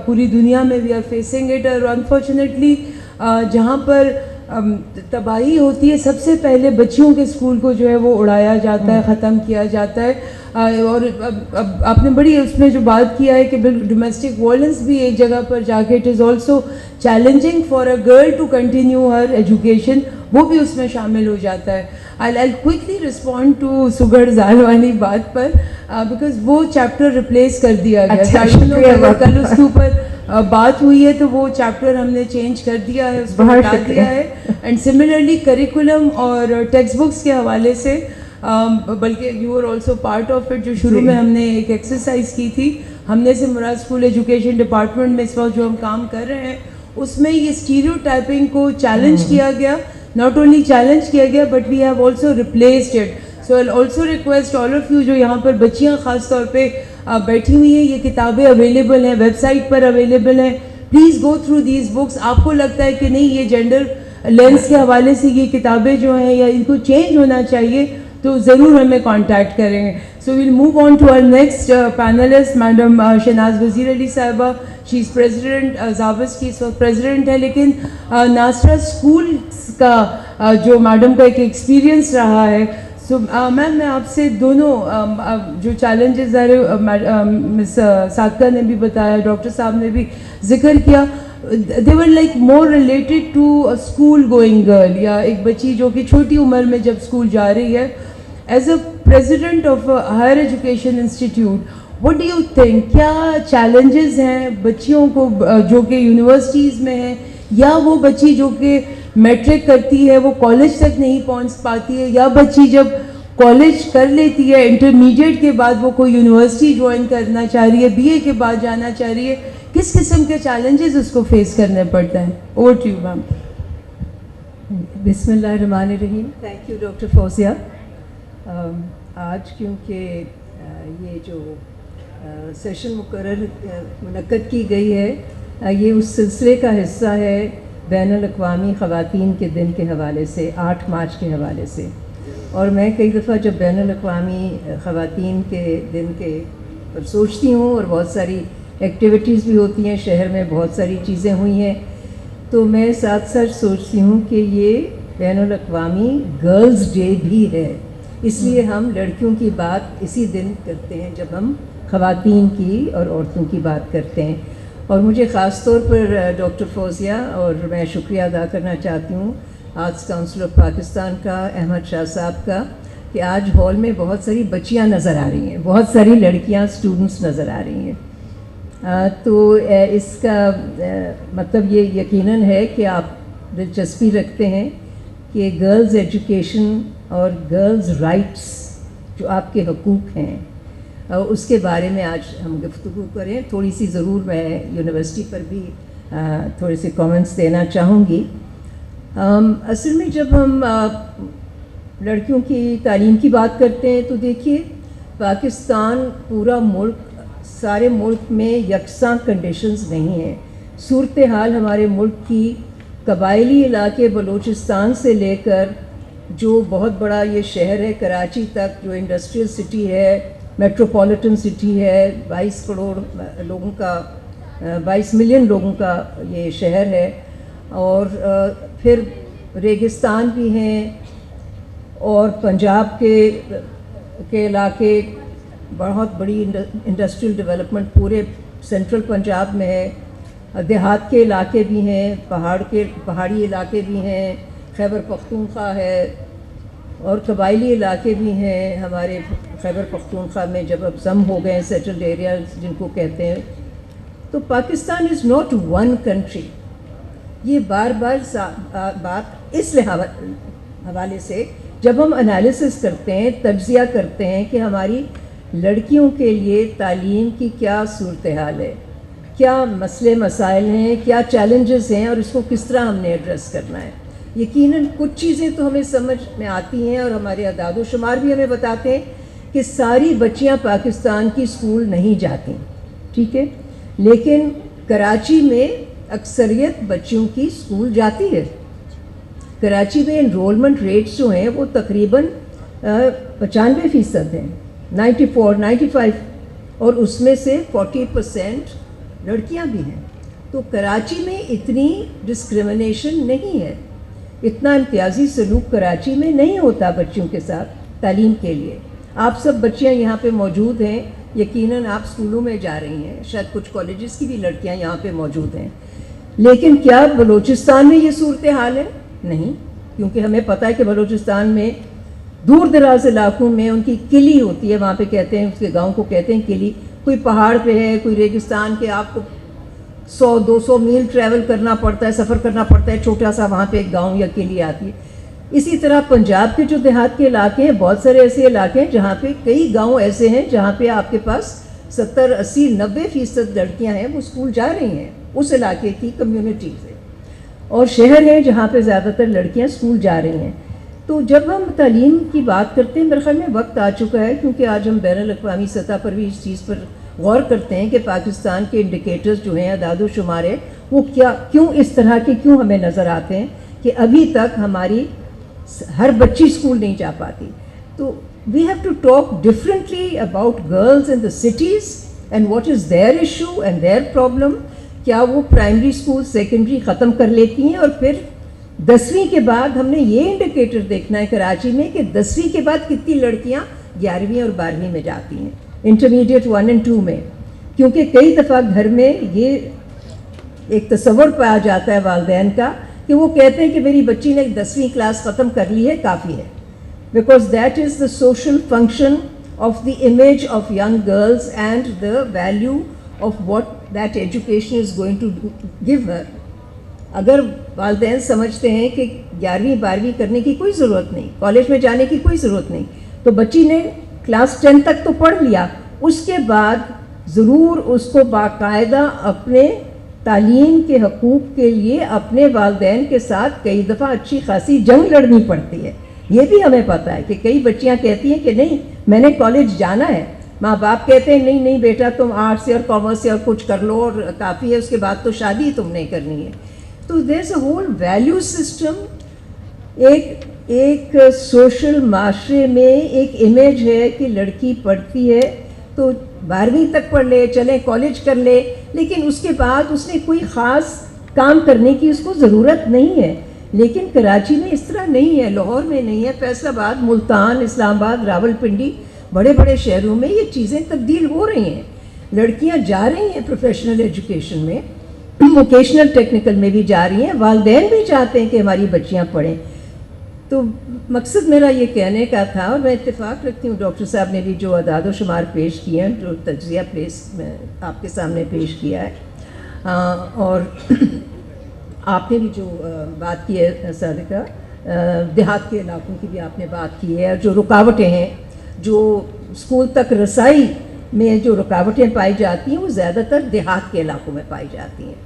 پوری دنیا میں وی آر فیسنگ اٹ. اور انفارچونیٹلی جہاں پر تباہی ہوتی ہے سب سے پہلے بچیوں کے اسکول کو جو ہے وہ اڑایا جاتا ہے, ختم کیا جاتا ہے. اور آپ نے بڑی اس میں جو بات کیا ہے کہ ڈومیسٹک وائلنس بھی ایک جگہ پر جا کے it is also challenging for a girl to continue her education, وہ بھی اس میں شامل ہو جاتا ہے. I'll quickly respond to سگڑ زال والی بات پر بیکاز وہ چیپٹر ریپلیس کر دیا گیا. کل اس کے اوپر بات ہوئی ہے تو وہ چیپٹر ہم نے چینج کر دیا ہے, اس کو ہٹا دیا ہے. اینڈ سملرلی کریکولم اور ٹیکسٹ بکس کے حوالے سے بلکہ you are also part of it, جو شروع میں ہم نے ایک ایکسرسائز کی تھی, ہم نے سے مراد اسکول ایجوکیشن ڈپارٹمنٹ میں اس وقت جو ہم کام کر رہے ہیں اس میں یہ اسٹیریو ٹائپنگ کو چیلنج کیا گیا. Not only challenge کیا گیا but we have also replaced it. So I'll also request all of you جو یہاں پر بچیاں خاص طور پہ بیٹھی ہوئی ہیں, یہ کتابیں اویلیبل ہیں, ویب سائٹ پر اویلیبل ہیں. Please go through these books. آپ کو لگتا ہے کہ نہیں یہ جینڈر لینس کے حوالے سے یہ کتابیں جو ہیں یا ان کو چینج ہونا چاہیے تو ضرور ہمیں کانٹیکٹ کریں گے. So we'll move on to our next panelist madam Shahnaz Wazir Ali صاحبہ. شی از پریزیڈنٹ زاوس کی اس وقت پریزیڈنٹ ہے, لیکن ناصرہ اسکول کا جو میڈم کا ایک ایکسپیرئنس رہا ہے. سو میم میں آپ سے دونوں جو چیلنجز مس صادقہ نے بھی بتایا, ڈاکٹر صاحب نے بھی ذکر کیا, they were like more related to a school going girl یا ایک بچی جو کہ چھوٹی عمر میں جب اسکول جا رہی ہے. As a president of higher education institute what do you think, کیا چیلنجز ہیں بچیوں کو جو کہ یونیورسٹیز میں ہیں, یا وہ بچی جو کہ میٹرک کرتی ہے وہ کالج تک نہیں پہنچ پاتی ہے, یا بچی جب کالج کر لیتی ہے انٹرمیڈیٹ کے بعد وہ کوئی یونیورسٹی جوائن کرنا چاہ رہی ہے, بی اے کے بعد جانا چاہ رہی ہے, کس قسم کے چیلنجز اس کو فیس کرنے پڑتے ہیں؟ Over to you ma'am. بسم اللہ الرحمن الرحیم. Thank you doctor Fauzia. آج کیونکہ یہ جو سیشن منعقد کی گئی ہے یہ اس سلسلے کا حصہ ہے بین الاقوامی خواتین کے دن کے حوالے سے, 8 مارچ کے حوالے سے. اور میں کئی دفعہ جب بین الاقوامی خواتین کے دن کے پر سوچتی ہوں, اور بہت ساری ایکٹیویٹیز بھی ہوتی ہیں, شہر میں بہت ساری چیزیں ہوئی ہیں, تو میں ساتھ ساتھ سوچتی ہوں کہ یہ بین الاقوامی گرلز ڈے بھی ہے. اس لیے ہم لڑکیوں کی بات اسی دن کرتے ہیں جب ہم خواتین کی اور عورتوں کی بات کرتے ہیں. اور مجھے خاص طور پر ڈاکٹر فوزیہ اور میں شکریہ ادا کرنا چاہتی ہوں آرٹس کونسل آف پاکستان کا, احمد شاہ صاحب کا, کہ آج ہال میں بہت ساری بچیاں نظر آ رہی ہیں, بہت ساری لڑکیاں اسٹوڈنٹس نظر آ رہی ہیں. تو اس کا مطلب یہ یقیناً ہے کہ آپ دلچسپی رکھتے ہیں کہ گرلز ایجوکیشن اور گرلز رائٹس جو آپ کے حقوق ہیں اس کے بارے میں آج ہم گفتگو کریں. تھوڑی سی ضرور میں یونیورسٹی پر بھی تھوڑے سے کامنٹس دینا چاہوں گی. اصل میں جب ہم لڑکیوں کی تعلیم کی بات کرتے ہیں تو دیکھیے پاکستان پورا ملک, سارے ملک میں یکساں کنڈیشنز نہیں ہیں. صورتحال ہمارے ملک کی قبائلی علاقے بلوچستان سے لے کر جو بہت بڑا یہ شہر ہے کراچی تک, جو انڈسٹریل سٹی ہے, میٹروپولیٹن سٹی ہے, 22 کروڑ لوگوں کا, 22 ملین لوگوں کا یہ شہر ہے. اور پھر ریگستان بھی ہیں, اور پنجاب کے علاقے, بہت بڑی انڈسٹریل ڈیولپمنٹ پورے سینٹرل پنجاب میں ہے. دیہات کے علاقے بھی ہیں, پہاڑی علاقے بھی ہیں, خیبر پختونخوا ہے, اور قبائلی علاقے بھی ہیں ہمارے خیبر پختونخوا میں جب اب ضم ہو گئے ہیں, سیٹلڈ ایریاز جن کو کہتے ہیں. تو Pakistan is not one country. یہ بار بات اس حوالے سے جب ہم انالیسس کرتے ہیں, تجزیہ کرتے ہیں کہ ہماری لڑکیوں کے لیے تعلیم کی کیا صورتحال ہے, کیا مسئلے مسائل ہیں, کیا چیلنجز ہیں, اور اس کو کس طرح ہم نے ایڈریس کرنا ہے. یقیناً کچھ چیزیں تو ہمیں سمجھ میں آتی ہیں, اور ہمارے اعداد و شمار بھی ہمیں بتاتے ہیں کہ ساری بچیاں پاکستان کی اسکول نہیں جاتی, ٹھیک ہے, لیکن کراچی میں اکثریت بچیوں کی اسکول جاتی ہے. کراچی میں انرولمنٹ ریٹس جو ہیں وہ تقریباً 95% ہیں, 94, 95, اور اس میں سے 40% لڑکیاں بھی ہیں. تو کراچی میں اتنی ڈسکرمنیشن نہیں ہے, اتنا امتیازی سلوک کراچی میں نہیں ہوتا بچیوں کے ساتھ تعلیم کے لیے. آپ سب بچیاں یہاں پہ موجود ہیں, یقیناً آپ اسکولوں میں جا رہی ہیں, شاید کچھ کالجز کی بھی لڑکیاں یہاں پہ موجود ہیں, لیکن کیا بلوچستان میں یہ صورتحال ہے؟ نہیں, کیونکہ ہمیں پتہ ہے کہ بلوچستان میں دور دراز علاقوں میں ان کی قلعی ہوتی ہے, وہاں پہ کہتے ہیں اس کے گاؤں کو کہتے ہیں قلعی, کوئی پہاڑ پہ ہے, کوئی ریگستان کے, آپ کو 100-200 میل ٹریول کرنا پڑتا ہے, سفر کرنا پڑتا ہے, چھوٹا سا وہاں پہ ایک گاؤں یا قلعی آتی ہے. اسی طرح پنجاب کے جو دیہات کے علاقے ہیں, بہت سارے ایسے علاقے ہیں جہاں پہ کئی گاؤں ایسے ہیں جہاں پہ آپ کے پاس 70-80-90% لڑکیاں ہیں وہ اسکول جا رہی ہیں اس علاقے کی کمیونٹی سے, اور شہر ہیں جہاں پہ زیادہ تر لڑکیاں اسکول جا رہی ہیں. تو جب ہم تعلیم کی بات کرتے ہیں, میرے خیال میں وقت آ چکا ہے, کیونکہ آج ہم بین الاقوامی سطح پر بھی اس چیز پر غور کرتے ہیں کہ پاکستان کے انڈیکیٹرز جو ہیں, اعداد و شمار ہے, وہ کیوں اس طرح کے کیوں ہمیں نظر آتے ہیں کہ ابھی تک ہماری ہر بچی اسکول نہیں جا پاتی. تو we have to talk differently about girls in the cities and what is their issue and their problem. کیا وہ پرائمری اسکول سیکنڈری ختم کر لیتی ہیں, اور پھر 10ویں کے بعد ہم نے یہ انڈیکیٹر دیکھنا ہے کراچی میں کہ 10ویں کے بعد کتنی لڑکیاں 11ویں اور 12ویں میں جاتی ہیں, انٹرمیڈیٹ 1 اور 2 میں. کیونکہ کئی دفعہ گھر میں یہ ایک تصور پایا جاتا ہے والدین کا کہ وہ کہتے ہیں کہ میری بچی نے 10ویں کلاس ختم کر لی ہے, کافی ہے, because that is the social function of the image of young girls and the value of what that education is going to give her. اگر والدین سمجھتے ہیں کہ 11ویں 12ویں کرنے کی کوئی ضرورت نہیں, کالج میں جانے کی کوئی ضرورت نہیں, تو بچی نے کلاس 10 تک تو پڑھ لیا, اس کے بعد ضرور اس کو باقاعدہ اپنے تعلیم کے حقوق کے لیے اپنے والدین کے ساتھ کئی دفعہ اچھی خاصی جنگ لڑنی پڑتی ہے. یہ بھی ہمیں پتہ ہے کہ کئی بچیاں کہتی ہیں کہ نہیں میں نے کالج جانا ہے, ماں باپ کہتے ہیں نہیں نہیں بیٹا تم آرٹس سے اور کامرس سے اور کچھ کر لو اور کافی ہے, اس کے بعد تو شادی تم نہیں کرنی ہے. تو دیر از اے ہول ویلیو سسٹم, ایک سوشل معاشرے میں ایک امیج ہے کہ لڑکی پڑھتی ہے تو 12ویں تک پڑھ لے, چلے کالج کر لے, لیکن اس کے بعد اس نے کوئی خاص کام کرنے کی اس کو ضرورت نہیں ہے. لیکن کراچی میں اس طرح نہیں ہے, لاہور میں نہیں ہے, فیصل آباد, ملتان, اسلام آباد, راول پنڈی, بڑے بڑے شہروں میں یہ چیزیں تبدیل ہو رہی ہیں. لڑکیاں جا رہی ہیں پروفیشنل ایجوکیشن میں, ووکیشنل ٹیکنیکل میں بھی جا رہی ہیں, والدین بھی چاہتے ہیں کہ ہماری بچیاں پڑھیں. تو مقصد میرا یہ کہنے کا تھا, اور میں اتفاق رکھتی ہوں ڈاکٹر صاحب نے بھی جو اعداد و شمار پیش کیے ہیں, جو تجزیہ میں آپ کے سامنے پیش کیا ہے, اور آپ نے بھی جو بات کی ہے صادقہ, دیہات کے علاقوں کی بھی آپ نے بات کی ہے, اور جو رکاوٹیں ہیں, جو اسکول تک رسائی میں جو رکاوٹیں پائی جاتی ہیں وہ زیادہ تر دیہات کے علاقوں میں پائی جاتی ہیں.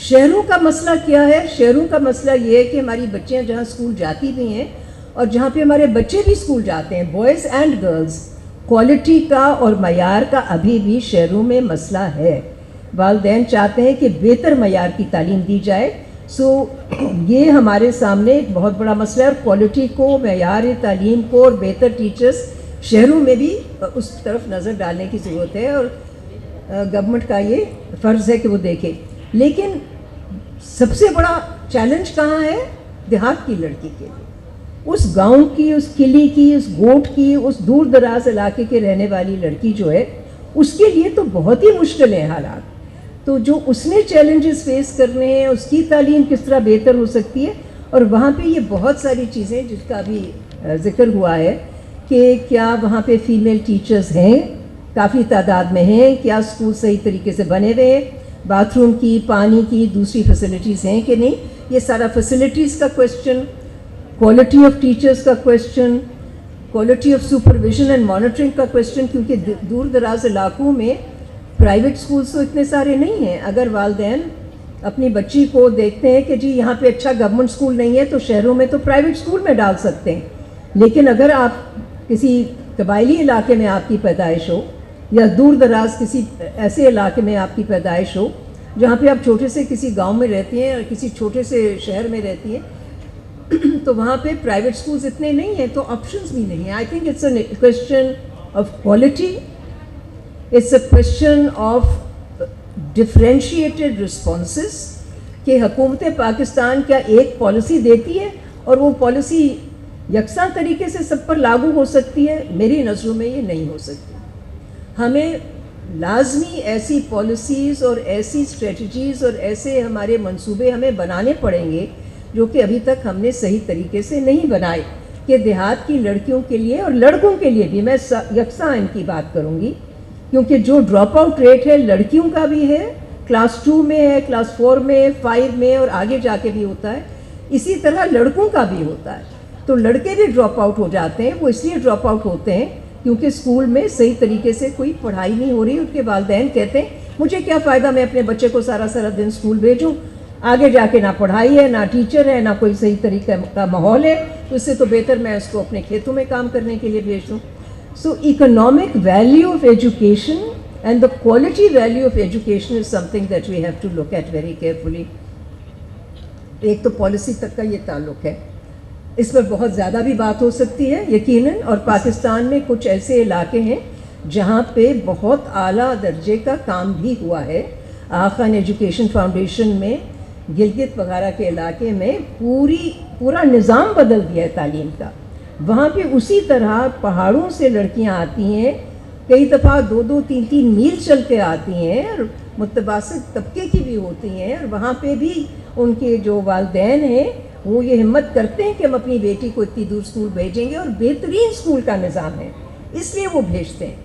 شہروں کا مسئلہ کیا ہے؟ شہروں کا مسئلہ یہ ہے کہ ہماری بچیاں جہاں اسکول جاتی بھی ہیں اور جہاں پہ ہمارے بچے بھی اسکول جاتے ہیں, بوائز اینڈ گرلز, کوالٹی کا اور معیار کا ابھی بھی شہروں میں مسئلہ ہے. والدین چاہتے ہیں کہ بہتر معیار کی تعلیم دی جائے, سو یہ ہمارے سامنے ایک بہت بڑا مسئلہ ہے, اور کوالٹی کو, معیار تعلیم کو اور بہتر ٹیچرز شہروں میں بھی اس طرف نظر ڈالنے کی ضرورت ہے, اور گورنمنٹ کا یہ فرض ہے کہ وہ دیکھے. لیکن سب سے بڑا چیلنج کہاں ہے؟ دیہات کی لڑکی کے لیے, اس گاؤں کی, اس قلعے کی, اس گوٹ کی, اس دور دراز علاقے کے رہنے والی لڑکی جو ہے, اس کے لیے تو بہت ہی مشکل ہیں حالات. تو جو اس نے چیلنجز فیس کرنے ہیں, اس کی تعلیم کس طرح بہتر ہو سکتی ہے, اور وہاں پہ یہ بہت ساری چیزیں جس کا بھی ذکر ہوا ہے کہ کیا وہاں پہ فیمیل ٹیچرز ہیں, کافی تعداد میں ہیں, کیا اسکول صحیح طریقے سے بنے ہوئے ہیں, باتھ روم کی, پانی کی, دوسری فیسلٹیز ہیں کہ نہیں, یہ سارا فیسلٹیز کا کویسچن, کوالٹی آف ٹیچرز کا question, quality of supervision and monitoring کا کویسچن, کیونکہ دور دراز علاقوں میں پرائیویٹ اسکولس تو اتنے سارے نہیں ہیں. اگر والدین اپنی بچی کو دیکھتے ہیں کہ جی یہاں پہ اچھا گورنمنٹ اسکول نہیں ہے تو شہروں میں تو پرائیویٹ اسکول میں ڈال سکتے ہیں, لیکن اگر آپ کسی قبائلی علاقے میں آپ کی پیدائش ہو یا دور دراز کسی ایسے علاقے میں آپ کی پیدائش ہو جہاں پہ آپ چھوٹے سے کسی گاؤں میں رہتی ہیں اور کسی چھوٹے سے شہر میں رہتی ہیں, تو وہاں پہ پرائیویٹ اسکولز اتنے نہیں ہیں, تو آپشنز بھی نہیں ہیں. I think it's a question of quality, it's a question of differentiated responses کہ حکومت پاکستان کیا ایک پالیسی دیتی ہے اور وہ پالیسی یکساں طریقے سے سب پر لاگو ہو سکتی ہے؟ میری نظروں میں یہ نہیں ہو سکتی. ہمیں لازمی ایسی پالیسیز اور ایسی اسٹریٹجیز اور ایسے ہمارے منصوبے ہمیں بنانے پڑیں گے جو کہ ابھی تک ہم نے صحیح طریقے سے نہیں بنائے, کہ دیہات کی لڑکیوں کے لیے اور لڑکوں کے لیے بھی میں یکساں ان کی بات کروں گی, کیونکہ جو ڈراپ آؤٹ ریٹ ہے لڑکیوں کا بھی ہے, کلاس 2 میں ہے, کلاس 4 میں, 5 میں اور آگے جا کے بھی ہوتا ہے, اسی طرح لڑکوں کا بھی ہوتا ہے. تو لڑکے بھی ڈراپ آؤٹ ہو جاتے ہیں. وہ اس لیے ڈراپ آؤٹ ہوتے ہیں کیونکہ اسکول میں صحیح طریقے سے کوئی پڑھائی نہیں ہو رہی. ان کے والدین کہتے ہیں مجھے کیا فائدہ, میں اپنے بچے کو سارا دن اسکول بھیجوں, آگے جا کے نہ پڑھائی ہے, نہ ٹیچر ہے, نہ کوئی صحیح طریقہ کا ماحول ہے, تو اس سے تو بہتر میں اس کو اپنے کھیتوں میں کام کرنے کے لیے بھیج دوں. So economic value of education and the quality value of education is something that we have to look at very carefully. ایک تو پالیسی تک کا یہ تعلق ہے, اس پر بہت زیادہ بھی بات ہو سکتی ہے یقیناً, اور پاکستان میں کچھ ایسے علاقے ہیں جہاں پہ بہت اعلیٰ درجے کا کام بھی ہوا ہے. آغا خان ایجوکیشن فاؤنڈیشن میں گلگت وغیرہ کے علاقے میں پورا نظام بدل دیا ہے تعلیم کا. وہاں پہ اسی طرح پہاڑوں سے لڑکیاں آتی ہیں, کئی دفعہ 2-2, 3-3 میل چل کے آتی ہیں, اور متوسط طبقے کی بھی ہوتی ہیں, اور وہاں پہ بھی ان کے جو والدین ہیں وہ یہ ہمت کرتے ہیں کہ ہم اپنی بیٹی کو اتنی دور اسکول بھیجیں گے, اور بہترین اسکول کا نظام ہے اس لیے وہ بھیجتے ہیں.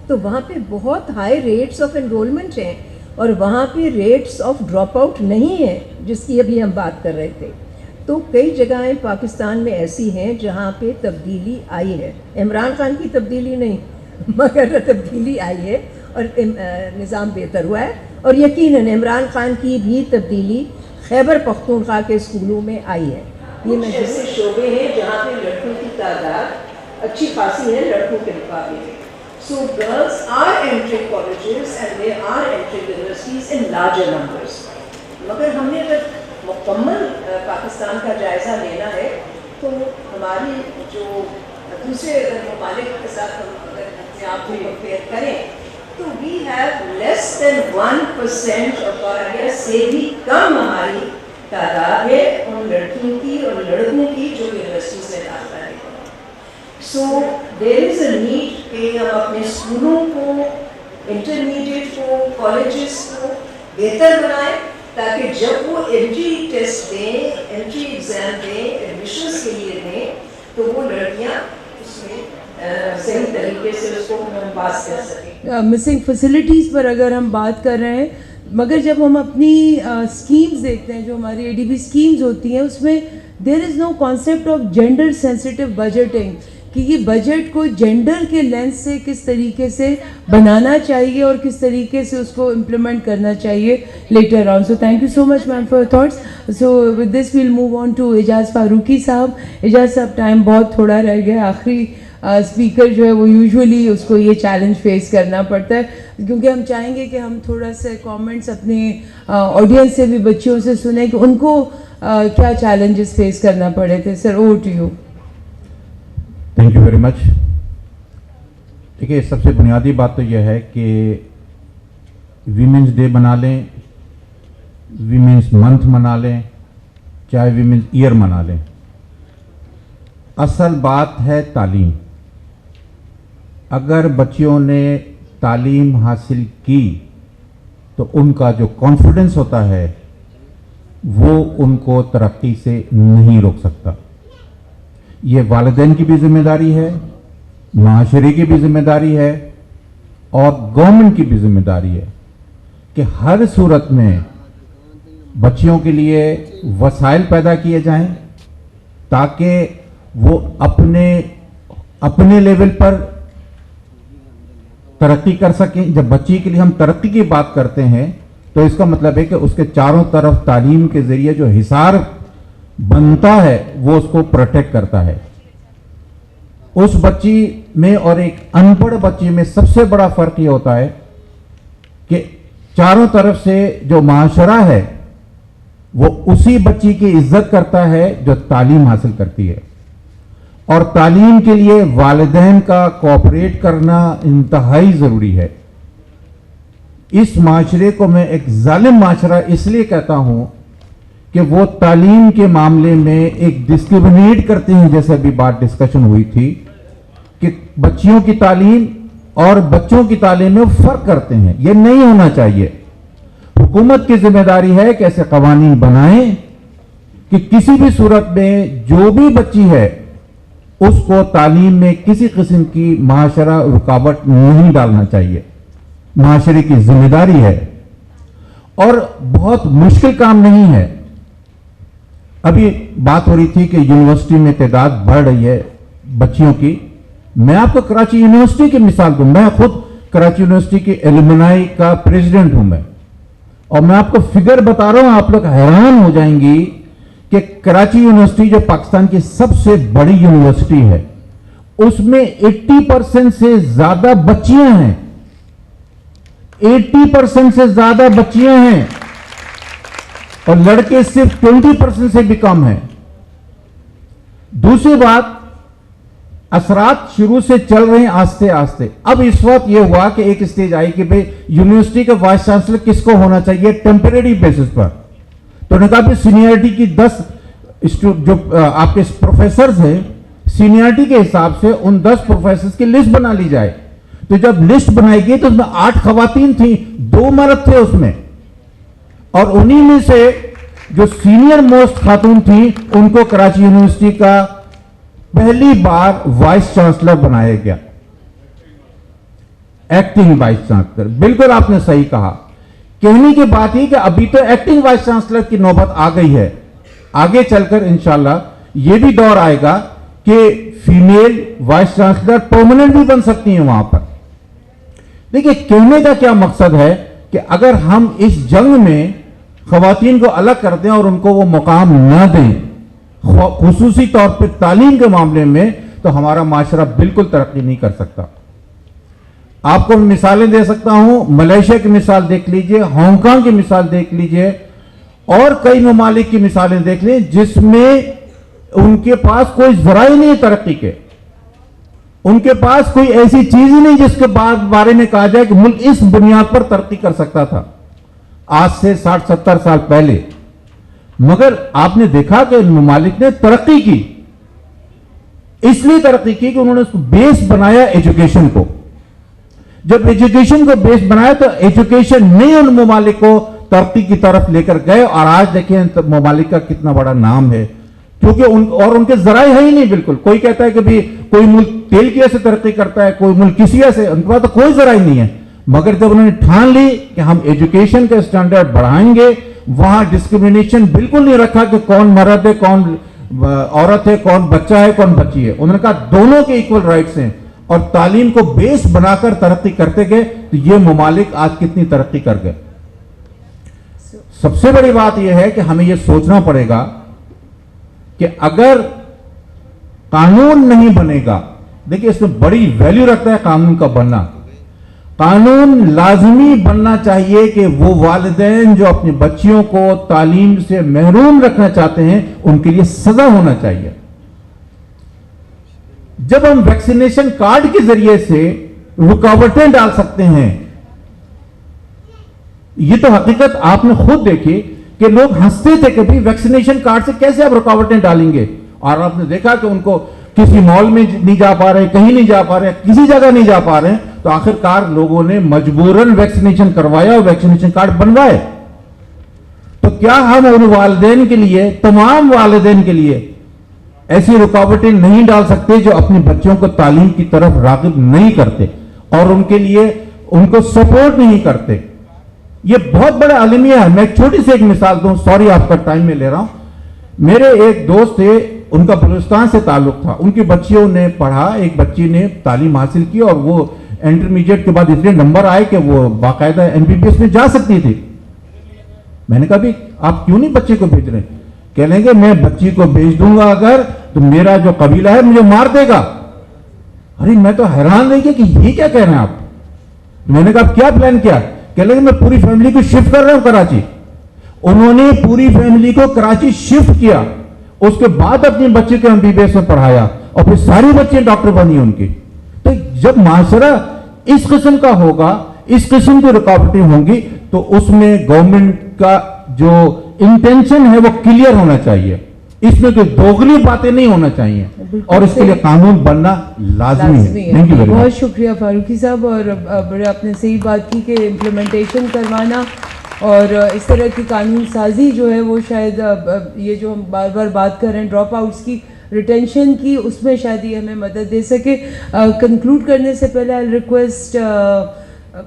تو وہاں پہ بہت ہائی ریٹس آف انرولمنٹ ہیں, اور وہاں پہ ریٹس آف ڈراپ آؤٹ نہیں ہیں جس کی ابھی ہم بات کر رہے تھے. تو کئی جگہیں پاکستان میں ایسی ہیں جہاں پہ تبدیلی آئی ہے. عمران خان کی تبدیلی نہیں مگر تبدیلی آئی ہے اور نظام بہتر ہوا ہے. اور یقیناً عمران خان کی بھی تبدیلی خیبر پختونخوا کے اسکولوں میں آئی ہے. یہ میں ایسے شعبے ہیں جہاں پہ لڑکیوں کی تعداد اچھی خاصی ہے لڑکوں کے مقابلے میں. So girls are entering colleges and they are entering universities in larger numbers. مگر ہم نے اگر مکمل پاکستان کا جائزہ لینا ہے تو ہماری جو دوسرے ممالک کے ساتھ ہم اگر اپنے آپ کو کمپیئر کریں تو we have less than 1% of our سے بھی کم ہماری تعداد ہے ان لڑکیوں کی اور لڑکوں کی جو یونیورسٹیز میں داخلہ ہے. سو دیر از اے نیڈ کہ ہم اپنے اسکولوں کو, انٹرمیڈیٹ کو, کالجز کو بہتر بنائیں تاکہ جب وہ انٹری ٹیسٹ دیں, انٹری ایگزام دیں, ایڈمیشنس کے لیے دیں تو وہ لڑکیاں اس میں صحیح طریقے سے اس کو پاس کر سکیں. مسنگ فیسلٹیز پر اگر ہم بات کر رہے ہیں, مگر جب ہم اپنی اسکیمز دیکھتے ہیں جو ہماری اے ڈی بی اسکیمز ہوتی ہیں اس میں there is no concept of gender sensitive budgeting, کہ یہ بجٹ کو جینڈر کے لینس سے کس طریقے سے بنانا چاہیے اور کس طریقے سے اس کو امپلیمنٹ کرنا چاہیے later on. So thank you so much ma'am for thoughts. So with this we'll move on to Ejaz Farooqui صاحب. اعجاز صاحب ٹائم بہت تھوڑا رہ گیا, آخری اسپیکر جو ہے وہ یوزولی اس کو یہ چیلنج فیس کرنا پڑتا ہے, کیونکہ ہم چاہیں گے کہ ہم تھوڑا سا کامنٹس اپنے آڈینس سے بھی, بچیوں سے سنیں کہ ان کو کیا چیلنجز فیس کرنا پڑے تھے. Sir over to you. Thank you very much. دیکھیے سب سے بنیادی بات تو یہ ہے کہ ویمنس ڈے بنا لیں, ویمنس منتھ منا لیں, چاہے ویمنس ایئر منا لیں, اصل بات ہے تعلیم. اگر بچیوں نے تعلیم حاصل کی تو ان کا جو کانفیڈنس ہوتا ہے وہ ان کو ترقی سے نہیں روک سکتا. یہ والدین کی بھی ذمہ داری ہے, معاشرے کی بھی ذمہ داری ہے, اور گورنمنٹ کی بھی ذمہ داری ہے کہ ہر صورت میں بچیوں کے لیے وسائل پیدا کیے جائیں تاکہ وہ اپنے لیول پر ترقی کر سکیں. جب بچی کے لیے ہم ترقی کی بات کرتے ہیں تو اس کا مطلب ہے کہ اس کے چاروں طرف تعلیم کے ذریعے جو حصار بنتا ہے وہ اس کو پروٹیکٹ کرتا ہے. اس بچی میں اور ایک ان پڑھ بچی میں سب سے بڑا فرق یہ ہوتا ہے کہ چاروں طرف سے جو معاشرہ ہے وہ اسی بچی کی عزت کرتا ہے جو تعلیم حاصل کرتی ہے, اور تعلیم کے لیے والدین کا کوآپریٹ کرنا انتہائی ضروری ہے. اس معاشرے کو میں ایک ظالم معاشرہ اس لیے کہتا ہوں کہ وہ تعلیم کے معاملے میں ایک ڈسکریمنیٹ کرتے ہیں، جیسے ابھی بات ڈسکشن ہوئی تھی کہ بچیوں کی تعلیم اور بچوں کی تعلیم میں فرق کرتے ہیں. یہ نہیں ہونا چاہیے. حکومت کی ذمہ داری ہے کہ ایسے قوانین بنائیں کہ کسی بھی صورت میں جو بھی بچی ہے اس کو تعلیم میں کسی قسم کی معاشرہ رکاوٹ نہیں ڈالنا چاہیے. معاشرے کی ذمہ داری ہے اور بہت مشکل کام نہیں ہے. ابھی بات ہو رہی تھی کہ یونیورسٹی میں تعداد بڑھ رہی ہے بچیوں کی. میں آپ کو کراچی یونیورسٹی کی مثال دوں. میں خود کراچی یونیورسٹی کی ایلومنائی کا پریزیڈنٹ ہوں میں، اور میں آپ کو فگر بتا رہا ہوں، آپ لوگ حیران ہو جائیں گی کہ کراچی یونیورسٹی جو پاکستان کی سب سے بڑی یونیورسٹی ہے اس میں 80% سے زیادہ بچیاں ہیں. 80% سے زیادہ بچیاں ہیں اور لڑکے صرف 20% سے بھی کم ہیں. دوسری بات، اثرات شروع سے چل رہے ہیں آہستہ آہستہ. اب اس وقت یہ ہوا کہ ایک اسٹیج آئی کہ بھئی یونیورسٹی کا وائس چانسلر کس کو ہونا چاہیے ٹیمپریری بیسس پر. تو نے کہا بھی سینئرٹی کی 10 جو آپ کے پروفیسرز ہیں سینئرٹی کے حساب سے ان 10 پروفیسرز کی لسٹ بنا لی جائے. تو جب لسٹ بنائی گئی تو اس میں 8 خواتین تھیں، 2 مرد تھے اس میں، اور انہی میں سے جو سینئر موسٹ خاتون تھیں ان کو کراچی یونیورسٹی کا پہلی بار وائس چانسلر بنایا گیا. Acting vice chancellor. بالکل آپ نے صحیح کہا. کہنے کی بات یہ کہ ابھی تو ایکٹنگ وائس چانسلر کی نوبت آ گئی ہے. آگے چل کر انشاءاللہ یہ بھی دور آئے گا کہ فیمیل وائس چانسلر پرماننٹ بھی بن سکتی ہیں وہاں پر. دیکھیں کہنے کا کیا مقصد ہے کہ اگر ہم اس جنگ میں خواتین کو الگ کر دیں اور ان کو وہ مقام نہ دیں خصوصی طور پہ تعلیم کے معاملے میں، تو ہمارا معاشرہ بالکل ترقی نہیں کر سکتا. آپ کو مثالیں دے سکتا ہوں. ملیشیا کی مثال دیکھ لیجئے، ہانگ کانگ کی مثال دیکھ لیجئے، اور کئی ممالک کی مثالیں دیکھ لیں جس میں ان کے پاس کوئی ذرائع نہیں ترقی کے. ان کے پاس کوئی ایسی چیز ہی نہیں جس کے بارے میں کہا جائے کہ ملک اس بنیاد پر ترقی کر سکتا تھا آج سے 60-70 سال پہلے. مگر آپ نے دیکھا کہ ان ممالک نے ترقی کی. اس لیے ترقی کی کہ انہوں نے اس کو بیس بنایا ایجوکیشن کو. جب ایجوکیشن کو بیس بنایا تو ایجوکیشن نے ان ممالک کو ترقی کی طرف لے کر گئے. اور آج دیکھیں ان ممالک کا کتنا بڑا نام ہے، کیونکہ ان کے ذرائع ہے ہی نہیں. بالکل کوئی کہتا ہے کہ بھی کوئی ملک تیل کی وجہ سے ترقی کرتا ہے، کوئی ملک کسی وجہ سے، ان کے پاس تو کوئی ذرائع نہیں ہے. مگر جب انہوں نے ٹھان لی کہ ہم ایجوکیشن کے اسٹینڈرڈ بڑھائیں گے، وہاں ڈسکریمنیشن بالکل نہیں رکھا کہ کون مرد ہے، کون عورت ہے، کون بچہ ہے، کون بچی ہے. انہوں نے کہا دونوں کے ایکول رائٹس ہیں، اور تعلیم کو بیس بنا کر ترقی کرتے گئے. تو یہ ممالک آج کتنی ترقی کر گئے. سب سے بڑی بات یہ ہے کہ ہمیں یہ سوچنا پڑے گا کہ اگر قانون نہیں بنے گا، دیکھیں اس میں بڑی ویلیو رکھتا ہے قانون کا بننا. قانون لازمی بننا چاہیے کہ وہ والدین جو اپنی بچیوں کو تعلیم سے محروم رکھنا چاہتے ہیں ان کے لیے سزا ہونا چاہیے. جب ہم ویکسینیشن کارڈ کے ذریعے سے رکاوٹیں ڈال سکتے ہیں، یہ تو حقیقت آپ نے خود دیکھی کہ لوگ ہنستے تھے کہ ویکسینیشن کارڈ سے کیسے آپ رکاوٹیں ڈالیں گے. اور آپ نے دیکھا کہ ان کو کسی مال میں نہیں جا پا رہے، کہیں نہیں جا پا رہے، کسی جگہ نہیں جا پا رہے، تو آخر کار لوگوں نے مجبوراً ویکسینیشن کروایا اور ویکسینیشن کارڈ بنوائے. تو کیا ہم ان والدین کے لیے، تمام والدین کے لیے ایسی رکاوٹیں نہیں ڈال سکتے جو اپنے بچوں کو تعلیم کی طرف راغب نہیں کرتے اور ان کے لیے ان کو سپورٹ نہیں کرتے؟ یہ بہت بڑا المیہ ہے. میں ایک چھوٹی سی ایک مثال دوں، سوری آپ کا ٹائم میں لے رہا ہوں. میرے ایک دوست تھے، ان کا بلوچستان سے تعلق تھا. ان کی بچیوں نے پڑھا، ایک بچی نے تعلیم حاصل کی اور وہ انٹرمیڈیٹ کے بعد اتنے نمبر آئے کہ وہ باقاعدہ MBBS میں جا سکتی تھی. میں نے کہا بھی آپ کیوں نہیں بچے کو بھیج رہے؟ کہہ لیں گے میں بچی کو بھیج دوں گا اگر تو میرا جو قبیلہ ہے مجھے مار دے گا. ارے میں تو حیران رہ گیا کہ یہ کیا کہہ رہے ہیں آپ. میں نے کہا کیا پلان کیا؟ کہہ لیں گے میں پوری فیملی کو شفٹ کر رہا ہوں کراچی. انہوں نے پوری فیملی کو کراچی شفٹ کیا، اس کے بعد اپنی بچے کو MBBS میں پڑھایا اور پھر ساری بچے ڈاکٹر بنی ان کی. تو جب معاشرہ اس قسم کا ہوگا اس قسم کی رکاوٹیں ہوں گی تو اس میں گورنمنٹ کا جو انٹینشن ہے وہ کلیئر ہونا چاہیے, اس میں کوئی دوغلی باتیں نہیں ہونا چاہیے, اور اس کے لیے قانون بننا لازمی ہے. تھینک یو ویری مچ. بہت شکریہ فاروقی صاحب, اور بڑے آپ نے صحیح بات کی کہ امپلیمنٹیشن کروانا اور اس طرح کی قانون سازی جو ہے وہ شاید یہ جو ہم بار بار بات کر رہے ہیں ڈراپ آؤٹس کی, ریٹینشن کی, اس میں شاید یہ ہمیں مدد دے سکے. کنکلوڈ کرنے سے پہلے آئی ریکویسٹ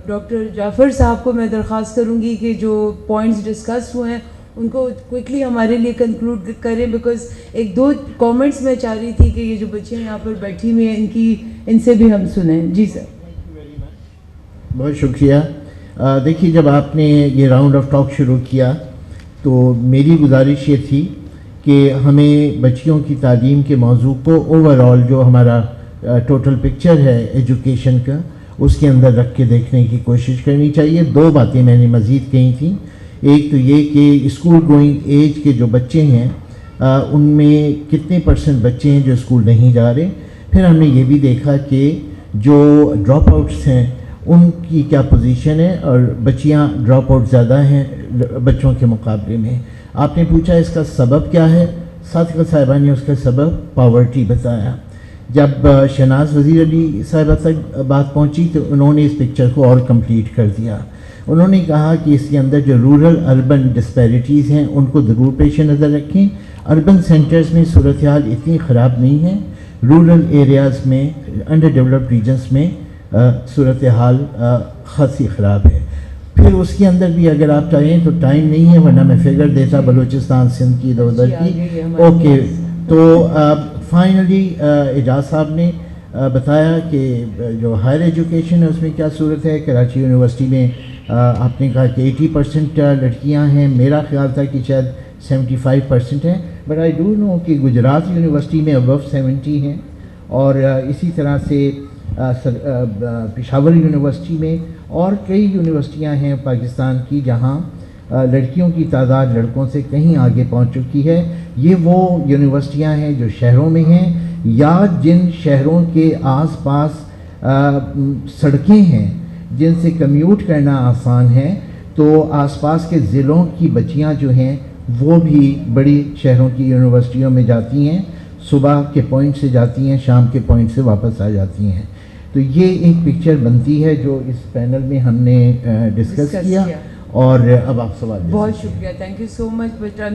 ڈاکٹر جعفر صاحب کو میں درخواست کروں گی کہ جو پوائنٹس ڈسکس ہوئے ہیں ان کو کوئکلی ہمارے لیے کنکلوڈ کریں, بیکاز ایک دو کامنٹس میں چاہ رہی تھی کہ یہ جو بچے یہاں پر بیٹھی ہوئی ہیں ان سے بھی ہم سنیں. جی سر. بہت شکریہ. دیکھیے, جب آپ نے یہ راؤنڈ آف ٹاک شروع کیا تو میری گزارش یہ تھی کہ ہمیں بچیوں کی تعلیم کے موضوع کو اوور آل جو ہمارا ٹوٹل پکچر ہے ایجوکیشن کا اس کے اندر رکھ کے دیکھنے کی کوشش کرنی چاہیے. دو باتیں میں نے مزید کہی تھیں. ایک تو یہ کہ اسکول گوئنگ ایج کے جو بچے ہیں ان میں کتنے % بچے ہیں جو اسکول نہیں جا رہے. پھر ہم نے یہ بھی دیکھا کہ جو ڈراپ آؤٹس ہیں ان کی کیا پوزیشن ہے, اور بچیاں ڈراپ آؤٹ زیادہ ہیں بچوں کے مقابلے میں. آپ نے پوچھا اس کا سبب کیا ہے, صادقہ صاحبہ نے اس کا سبب پاورٹی بتایا. جب شہناز وزیر علی صاحبہ تک بات پہنچی تو انہوں نے اس پکچر کو اور کمپلیٹ کر دیا. انہوں نے کہا کہ اس کے اندر جو رورل اربن ڈسپیرٹیز ہیں ان کو ضرور پیش نظر رکھیں. اربن سینٹرز میں صورتحال اتنی خراب نہیں ہے, رورل ایریاز میں انڈر ڈیولپڈ ریجنز میں صورتحال خاصی خراب ہے. پھر اس کے اندر بھی اگر آپ چاہیں تو ٹائم نہیں ہے, ورنہ میں فگر دیتا بلوچستان سندھ کی ادھر ادھر کی. اوکے, تو فائنلی اعجاز صاحب نے بتایا کہ جو ہائر ایجوکیشن ہے اس میں کیا صورت ہے. کراچی یونیورسٹی میں آپ نے کہا کہ 80% لڑکیاں ہیں, میرا خیال تھا کہ شاید 75% ہیں, بٹ آئی ڈو نو کہ گجرات یونیورسٹی میں ابو 70 ہیں, اور اسی طرح سے پشاور یونیورسٹی میں اور کئی یونیورسٹیاں ہیں پاکستان کی جہاں لڑکیوں کی تعداد لڑکوں سے کہیں آگے پہنچ چکی ہے. یہ وہ یونیورسٹیاں ہیں جو شہروں میں ہیں یا جن شہروں کے آس پاس سڑکیں ہیں جن سے کمیوٹ کرنا آسان ہے, تو آس پاس کے ضلعوں کی بچیاں جو ہیں وہ بھی بڑی شہروں کی یونیورسٹیوں میں جاتی ہیں, صبح کے پوائنٹ سے جاتی ہیں, شام کے پوائنٹ سے واپس آ جاتی ہیں. تو یہ ایک پکچر بنتی ہے جو اس پینل میں ہم نے ڈسکس کیا. اور اب آپ سوال. بہت شکریہ, تھینک یو سو مچ.